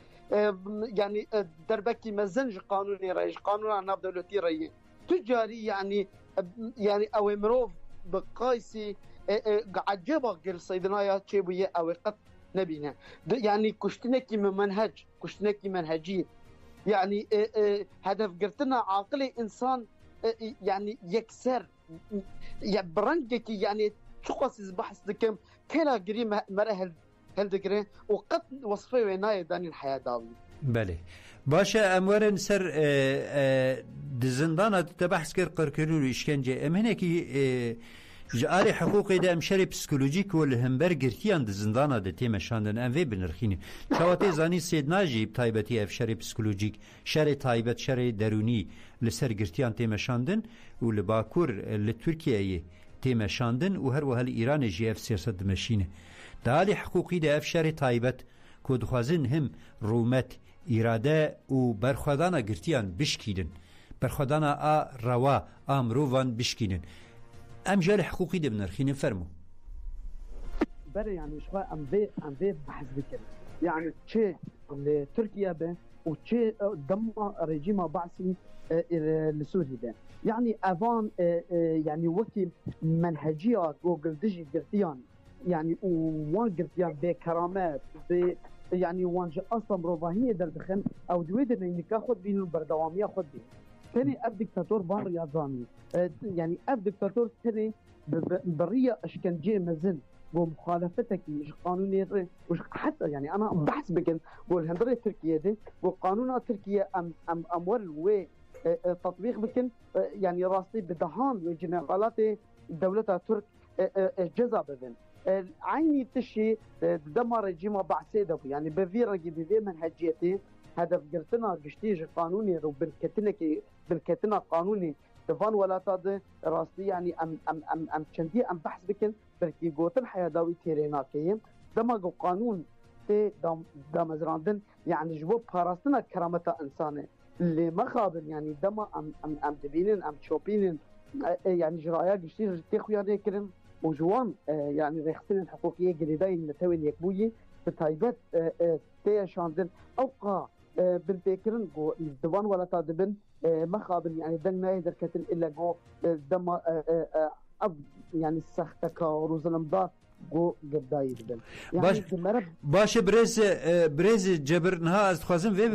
يعني دربكي مزنج قانوني رئيس قانون ناب دولتي ريه تجاري يعني او مروف بقايسي عجبه قل صيدنايا تشيبيه او قط نبينا يعني كشتنكي من منهج كشتنكي منهجيه يعني هدف قرتنا عاقلي انسان يعني يكسر يعني برنجك يعني تقص بحث دكم كلا قريم مرة هالدقري وقد وصفي ويناي داني الحياة داوي بله باشا امورن سر دزندان تبحث كر قركرون işkence امهنكي جاري حقوقي ده امشري بسيكولوجيك والهمبر قرتيان دزندان ده تيمشاندن انوي بنرخيني شواتي زاني سيد ناجي بتايبتي افشري بسيكولوجيك شري تايبت شري دروني لسر قرتيان تيمشاندن ولباكور لتركيا تيمشاندن وهر وهل ايران جي اف سياسة دمشينه دالي حقوقي ده افشري تايبت كودخوازن هم رومت اراده و برخوادانا گرتیان بشکیدن برخوادانا روا امروان بشکیدن ام جال حقوقی ده بنرخین فرمو بره يعني شو ام في بحث بكر يعني تشي تركيا به وتشي دم رجيم بعثي لسوريا ده يعني افان يعني وكي منهجيه جوجل ديجي گرتيان يعني وان گرتيان بكرامات يعني وانج اصلا رفاهيه در دخن او دويد ان نكاخد بين البردواميه خد بين ثاني اب دكتاتور بان رياضاني يعني اب دكتاتور ثاني بريه اشكنجي مزن ومخالفتك قانوني حتى يعني انا بحث بكن والهندره التركيه دي وقانون تركيا امور و تطبيق بكن يعني راسي بدهان وجنرالات الدوله الترك جزا بذن عيني تشي دمر رجيم بعسيده يعني بفيرا بفي منهجيتي هدف قرتنا قشتيج قانوني بالكتنا قانوني دفان ولا تاد راسي يعني ام شندي ام بحث بكن بركي قوتن حياه داوي تيريناكي دمج قانون تي دام ازراندن يعني جبو باراستنا كرامه انسانه اللي مخابن يعني دما ام دبينن ام شوبينن يعني جرايا قشتيج تيخويا كرن وجوان يعني ريختين الحقوقية جديدين نتوين يكبوي بتايبت تي شاندن أوقع بنتكرن جو الدوان ولا تادبن مخابن يعني دن ما يقدر كتن إلا جو دم يعني سختكا وروزلمدا جو قداي دبن يعني باش برز جبر نها از خوازم في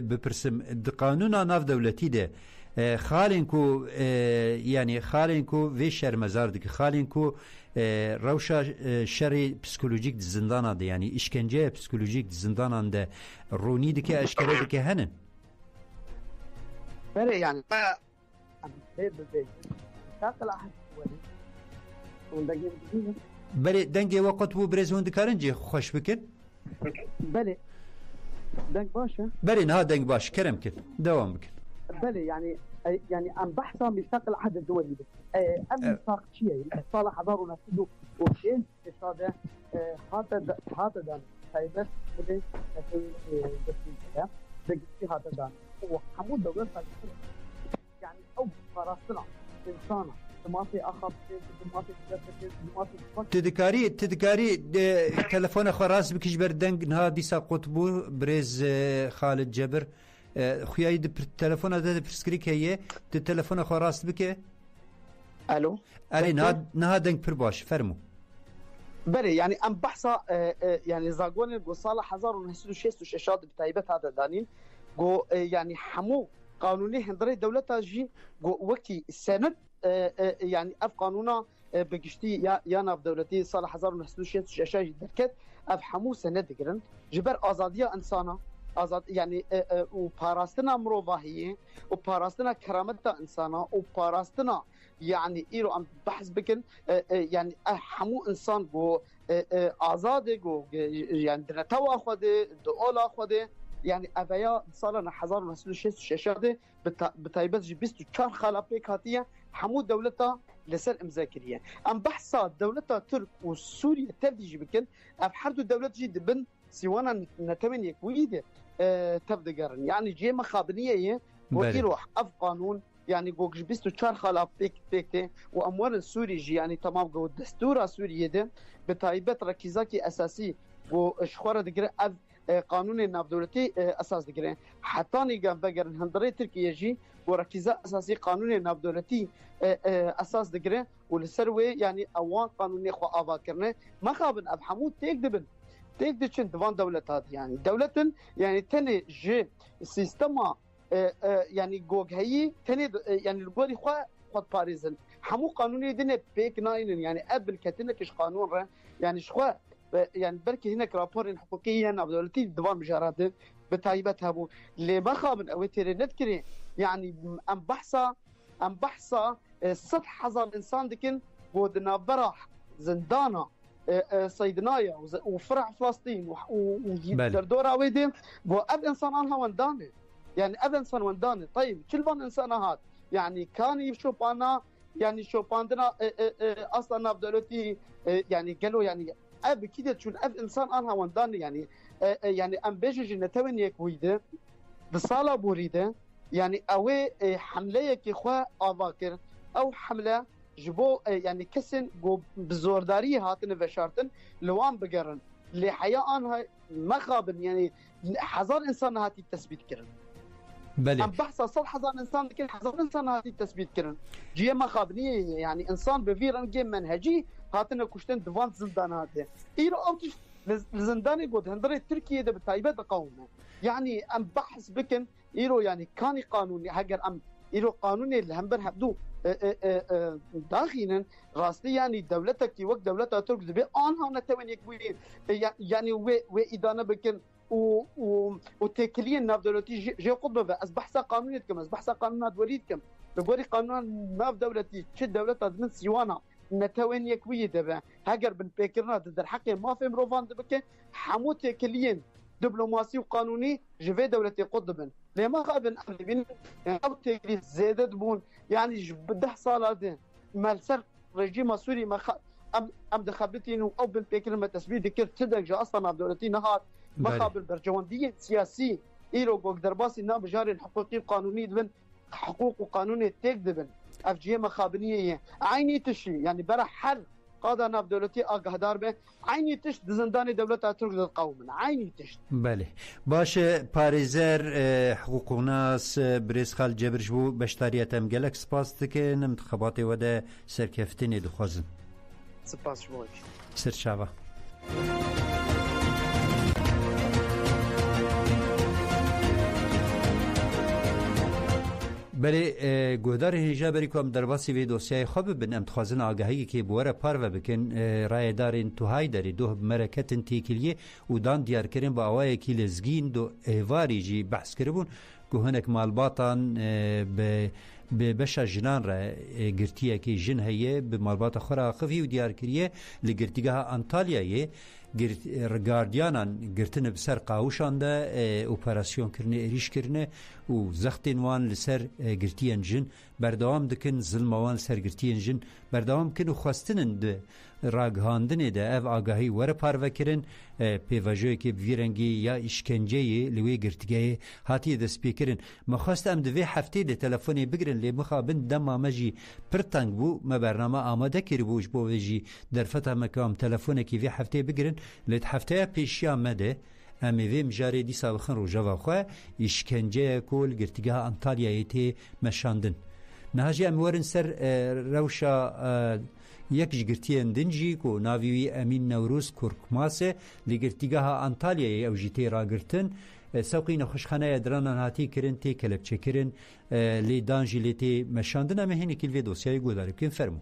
بپرسم قانونا ناف دولتي ده خالنكو يعني خالنكو في شرمزار دك خالنكو روشا شري بسيكولوجيك زندان ده يعني اشكنجه بسيكولوجيك زندان ده روني دك اشكره دك هنن فرق يعني ما تاقل احد بله دنگه وقت بو برز هون دكارنجي خوش بكن بله دنگ باشه بله نها دنگ باش كرم كن دوام بكن بله يعني عم بحث ميثاق العهد الدولي الميثاق شيء صالح حضار ونفسه وشيء هذا هذا دان سايبر بده هذا دان وحمود دولة يعني أو فراسنا إنسانا ما في أخذ ما في تذكاري تلفون خراس بكش بردنگ نها ديسا قطبو برز خالد جبر خویای تلفن ده پرسکری که تلفن خواست بکه الو علی نه دنگ پر باش فرمو بله يعني ام بحثا يعني زاغون الصالح 1966 بتايبت هذا دانين جو يعني حمو قانوني هندري دولتها جي جو وقتي السند يعني اف قانونا بقشتي يا ناف دولتي صالح 1966 دركت اف حمو سند قرن جبر ازاديه انسانه آزاد يعني وباراستنا مروفاهية وباراستنا كرامتنا إنسانا وباراستنا يعني إيرو أم بحث بكن يعني حمو إنسان جو آزاد جو يعني دنتوا أخذه دولة أخذه يعني أبيا صارنا 1966 بتايبت جي 24 خلا بيكاتية حمو دولتها لسر مذاكرية أم بحثات دولتها ترك وسوريا تبدي بكن أبحردوا دولة جي دبن سوانا نتمنى يكويده تبدقرن يعني جي مخابنية ويروح أف قانون يعني جوج 24 خلا بيكتي وأموال السوري جي يعني تمام جو الدستور السوري ده بتايبت ركيزاكي أساسي وشخورة دقرة أف قانون الناب دولتي اساس دقرين حتى نيجان بقرن هندري تركيا جي وركيزه اساسي قانون الناب دولتي اساس دقرين ولسروي يعني اوان قانوني خو اباكرنه ما خابن اب حمود تيكدبن تيكدشن دفان دولتات يعني دولتن يعني تني جي سيستما يعني جوج هي تني يعني الغوري خو باريزن حمو قانوني دنيا بيك ناين يعني قبل كتنكش قانون يعني شخوا يعني بركي هناك رابور حقوقيا دولتي دوام مجارات بتايبتها بو اللي ما خابن او نذكري يعني ام بحثا سطح حظر الانسان دكن بودنا برح زندانا صيدنايا وفرع فلسطين ودردورا ويدي بو اب انسان انها وندانه يعني اب انسان وندانه طيب كل بان انسان هات يعني كان يشوف انا يعني شوف عندنا اصلا دولتي يعني قالوا يعني اب كده شو اب انسان انها وندان يعني ام بيجي نتوين يكويده بصاله بوريده يعني اوي حمله كي خو افاكر او حمله جبو يعني كسن جو بزورداري هاتن بشارتن لوان بقرن لحياه انها مخابن يعني حزار انسان هاتي تثبيت كرن بله ام بحث صل حزار انسان كل حزار انسان هاتي تثبيت كرن جي مخابنيه يعني انسان بفيرن جيم منهجي هاتنا كشتن دفان زندان هذا إيرو أوتش الزنداني قد هندري تركيا ده بتايبات قومه يعني أم بحث بكن إيرو يعني كان قانوني هجر أم إيرو قانوني اللي هم برهبدو داخلين راستي يعني دولتك وقت دولتها ترك دبي أنها نتوين يكوين يعني وإدانة بكن وتكلين ناف دولتي جي قطبة أز بحث قانوني كم أز بحث قانونات وليد كم بقولي قانون ناف دولتي شد دولتها من سيوانا نتوين يكوي دبا هاجر بن بيكرنا ضد الحق ما في مروفان دبك حموت كليين دبلوماسي وقانوني جفي دولتي قطبن لما خابن بين يعني او تجري زيادة بون يعني بده صالات مالسر رجيم سوري ما ام دخبتين او بن بيكر ما تثبيت ذكر تدق اصلا دولتي نهات ما خابن برجوانديه سياسي ايرو بوك درباسي ناب جاري الحقوقي القانوني دبن حقوق وقانوني تكذبن افجيه مخابنيه عيني تشي يعني برا حل قاضي ناب دولتي اقهدار به عيني تش زندان دولتها ترك القوم عيني تش بله باش باريزر حقوق الناس بريس خال جبرش بو بشتاريتم جالك سپاس دکن انتخابات وده سرکفتنی دخوازن سپاس شوی سرچاوا بله گودار هیجا بری کم در باسی وی دوسیای خواب بن امتخازن آگاهی که بواره پار و بکن رای دارین توهای داری دو مرکت تیکلیه و دان دیار کرن با آوای کی لزگین دو ایواری جی بحث کربون گوهنک مالباتان به بشا جنان را گرتیه که جن هیه به مالبات خورا خفی و دیار کریه لگرتیگاه انتالیایه گاردیانان گرتن بسر قاوشان ده اپراسیون کرنه ایریش کرنه و زختین وان لسر گرتیان جن بردوام دکن ظلموان سر گرتیان جن بردوام کن و خواستنن ده راگهاندنه ده اف آگاهی ور پارو کرن پیواجوی که بویرنگی یا اشکنجه لوی گرتگاه هاتی ده سپیکرن مخواست ام دوی هفته ده تلفونی بگرن لی مخابن دم آمجی پرتنگ بو ما برنامه آماده کری بوش بو ویجی در فتح مکام تلفونه که وی هفته بگرن لیت هفته پیشی آمده امی ویم جاری دیسا بخن رو جوا خواه اشکنجه کل گرتگاه انتالیایی تی مشاندن نهاجی امورن سر روشا یک جگرتیان دنجی کو ناویوی امین نوروز کرکماسه لگرتگاه انتالیایی او جیتی را گرتن سوقین خوشخانه درانان هاتی کرن تی کلبچه کرن لی دانجی لی تی مشاندن امی هینی کلوی دوسیای گوداری بکن فرمو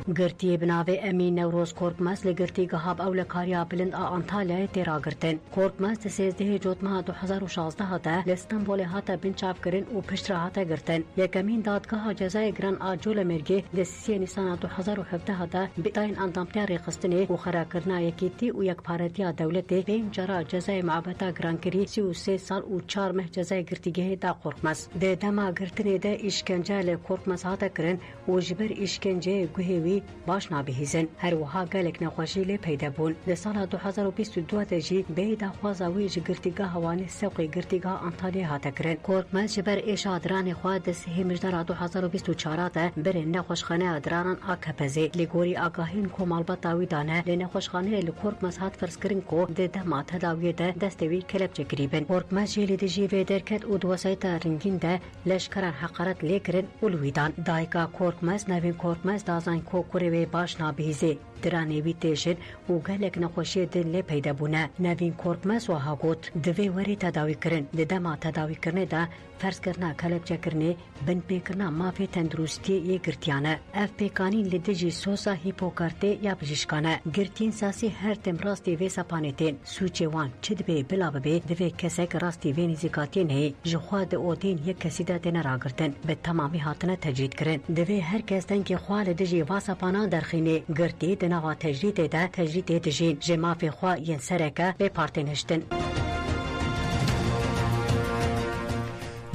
گرتی بناوی امین نوروز کورکمس لگرتی گهاب او لکاریا بلند آنتالیا تیرا گرتن کورکمس 13 جوتما 2016 ده لستانبول هاتا بنچاف کرن و پشت هاتا گرتن یکمین دادگاه جزای گران آجول مرگی د 3 نیسان 2017 ده بتاین اندامتیا رخصتنه و خرا کرنا یکیتی و یک پارتیا دولت بین جرا جزای معبتا گران کری 33 سال و 4 ماه جزای گرتیگه دا کورکمس د دما گرتنه ده اشکنجه ل کورکمس هاتا کرن و جبر اشکنجه گوهوی باش نابهیزن هر وها گلک نخوشی ل پیدا بون د سال 2022 ته جی به د خوازوی گرتیگه هوانه سوقی گرتیگه انطالیا هاتا کرن کورکمس جبر اشادران خو د سه مجدار 2024 ته بر نخوشخانه دران اکپزه لګوري آگاهین کومال بتاوی دانه ل نخوشخانه ل کورکمس هات فرض کرن کو د دما تداوی ده دستوی کلب چکریبن کورکمس جلی د جی و درکت او دوسایت رنگین ده لشکران حقارت لیکرن اولویدان دایکا کورکمس نوین کورکمس دازان کو کوری باش نابهیزه درانه وی تیشن و گلک نخوشی دن لی پیدا بونه نوین کورکمس و هاگوت دوی وری تداوی کرن د دما تداوی کرنه ده فرض کرنا کلب چکرنه بن پیکرنا مافی تندرستی یه گرتیانه اف پیکانین لدجی سوسا هیپوکارته یا بجشکانه گرتین ساسی هر تم راستی وی سپانیتین سوچه وان چد بی بلاب بی دوی کسک راستی وی نزیکاتین هی جخوا د اودین یک کسی ده دن را گرتن به تمامی هاتنه تجرید کرن دوی هر کس دن که خواه لدجی واسپانان درخینه گرتی دنوا تجرید ده تجرید دجین جمافی خواه ین سرکه به پارتنشتن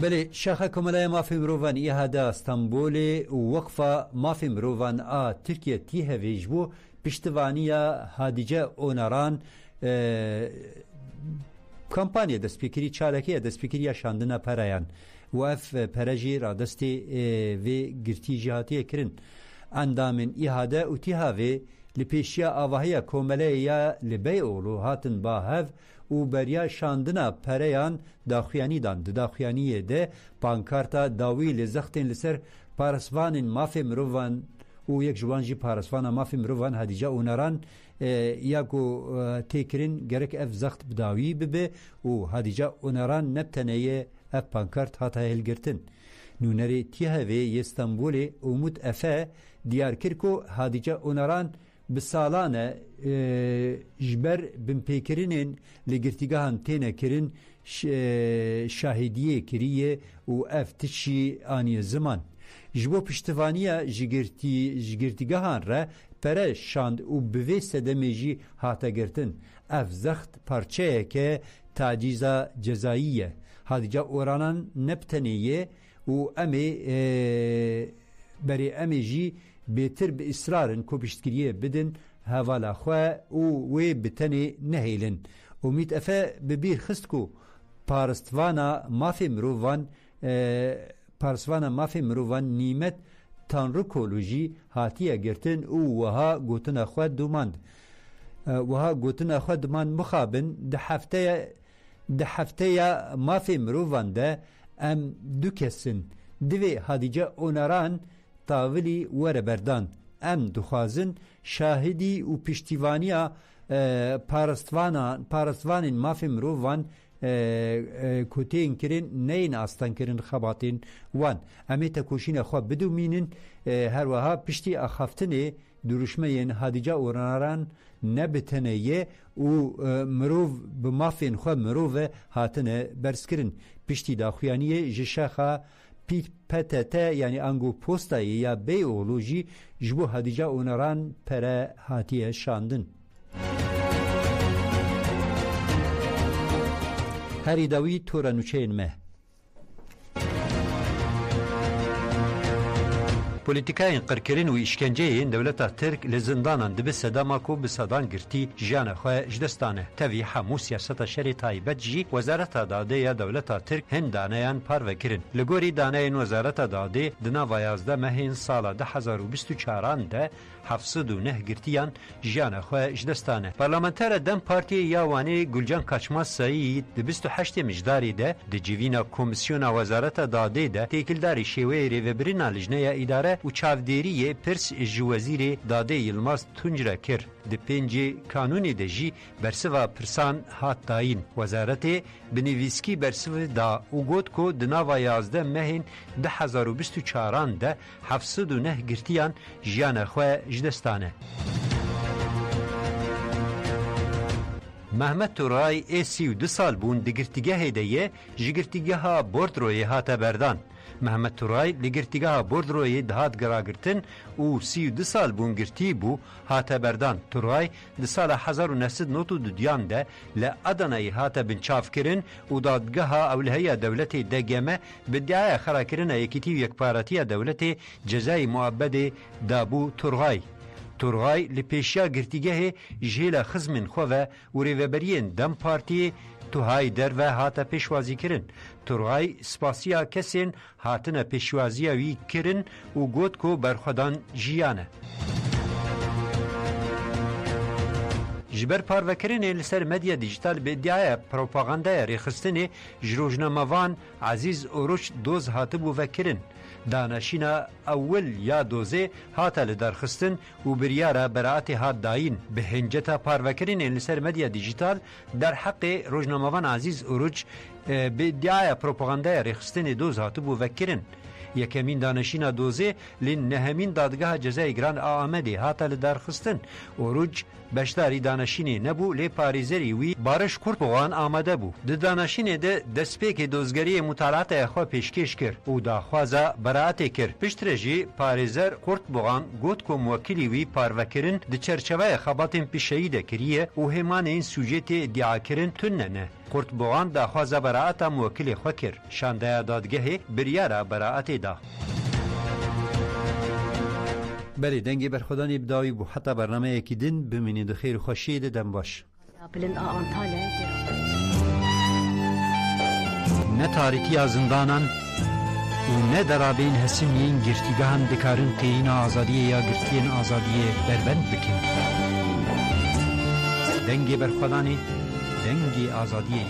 بله شاخه کمالای مافی مروان ایهاده استانبول وقفه مافی مروان ترکیه تیه ویجبو پشتوانی هادیجه اوناران کمپانیا دستپیکری چالکی دستپیکری شاندنه پرایان و اف پرجی را دستی و گرتی جهاتی کرن اندامن ایهاده و تیه وی لپیشیا آواهی کمالای لبی اولو هاتن با هف و بریا شاندنا پریان داخویانی دان داخویانی ده پانکارتا داوی لزختین لسر پارسوان مافی مروان و یک جوانجی پارسوان مافی مروان هدیجه اوناران یاکو تیکرین گرک اف زخت بداوی ببه و هدیجه اوناران نبتنیه اف پانکارت هاتا هلگرتن نونری تیه وی استانبول امود افه دیار کرکو هدیجه اوناران بسالانه جبر بمپیکرینن لگرتیگاهن تینه کرن شاهدیه کریه و افتشی آنی زمان جبو پشتوانیه جگرتیگاهن را پره شاند و بویست دمیجی هاتا گرتن اف زخت پارچه که تعجیزا جزاییه هادیجا اورانان نبتنیه و امی بری امی جی بهتر به اصرارن کو پشتگیریه بدن حوالا خواه و بتنی نهیلن امید افه ببیر خست کو پارستوانا مافی مروان نیمت تانروکولوژی هاتیه گرتن او وها گوتن خواه دوماند مخابن ده هفته مافی مروان ده ام دو کسن دوی هادیجه اوناران تاولی ور بردان ام دخوازن شاهدی و پشتیوانیا پارستوان مافی مروان کتین کرن نین آستان کرن خباتین وان امی تکوشین خواه بدو مینن هر وها پشتی اخافتنه درشمه هادیجه اوراناران نبتنه و مروف بمافین خواه مروف هاتنه برس کرن پشتی داخویانیه جشاخه PTT yani angu postayı ya beyoloji jbu hadice onaran pere hatiye şandın. Heri davi toranuçeyn me. پولیتیکایên qirkirin û îşkenceyên dewleta Tirk li zindanan dibe sedema ku bi sedan girtî jiyana xwe ji destan e. Tevî hemû siyaseta şerê taybet jî Wezareta Dadê ya dewleta Tirk hin daneyan parvekirin. Li gorî daneyên Wezareta Dadê di nava 11 mehên sala 2024 de 709 girtiyan jiyana xwe ji destan e. Parlamentera Dem Partiyê ya Wanê Gulcan Kaçmaz Saîd di 28 mijdarî de di civîna Komisyona Wezareta Dadê de têkildarî şêweyê rêvebirîna lijneya îdare ve û çavdêriyê pirs ji wezîrê Dadê Yilmaz Tunc re kir. Di pêncê kanûnê de jî bersiva pirsan hat dayîn. Wezaretê binivîskî bersivê da û got ku di nava 11 mehên 2024 de 709 girtiyan jiyana xwe ji destan e. Mehmet Turay ê 32 sal bûn di girtîgehê de ye ji girtîgeha Bordroyê hate berdan. Mehmet Turay li girtîgeha Bordroyê dihat giragirtin û 32 sal bûn girtî bû hate berdan. Turay di sala 1992 de li Adanayê hate binçavkirin û dadgeha Ewliheya Dewletê DGM bi iddiaya xerakirina yekîtî û yekparatiya dewletê cezayê muabbedê dabû Turay. Turay li pêşiya girtîgehê ji hêla xizmên xwe ve û rêveberiyên Dem Partiyê Tuhayê derve hate pêşwazîkirin. Turay spasiya kesên hatine pêşwaziya wî kirin û got ku berxwedan jiyan e. Ji ber parvekirinê li ser medya dijîtal bi iddiaya propagandaya rêxistinê ji rojnamevan Ezîz Oruç doz hatibû vekirin. Daneşîna ewil ya dozê hate li derxistin û biryara beraetê hat dayîn. Bi hinceta parvekirinên li ser medya dijîtal derheqê rojnamevan Ezîz Oruç bi iddiaya propagandaya rêxistinê doz hatibû vekirin. Yekemîn daneşîna dozê li nehemîn dadgeha cezayê giran a Amedê hate li derxistin. Oruç beşdarî daneşînê nebû lê parêzerî wî Barış Kurtbogan amade bû. Di daneşînê de destpêkê dozgeriyê mutalaataya xwe pêşkêş kir û daxwaza beraetê kir. Piştre jî parêzer Kurtbogan got ku muwekîlê wî parvekirin di çerçeveya xebatên pişeyî de kiriye û hêmanên sûjetê iddiakirin tune ne. Kurtbogan daxwaza beraeta muwekîlê xwe kir. Şandeya dadgehê biryara beraetê da. بله دنگی برخودانی بداوی بو حتی برنامه یکی دن بمینید خیر و خوشید دم باش نه تاریکی زندانان و نه درابین حسیمین گرتیگاهن دکارن قیین آزادیه یا گرتین آزادیه بربند بکن دنگی برخودانی دنگی آزادیه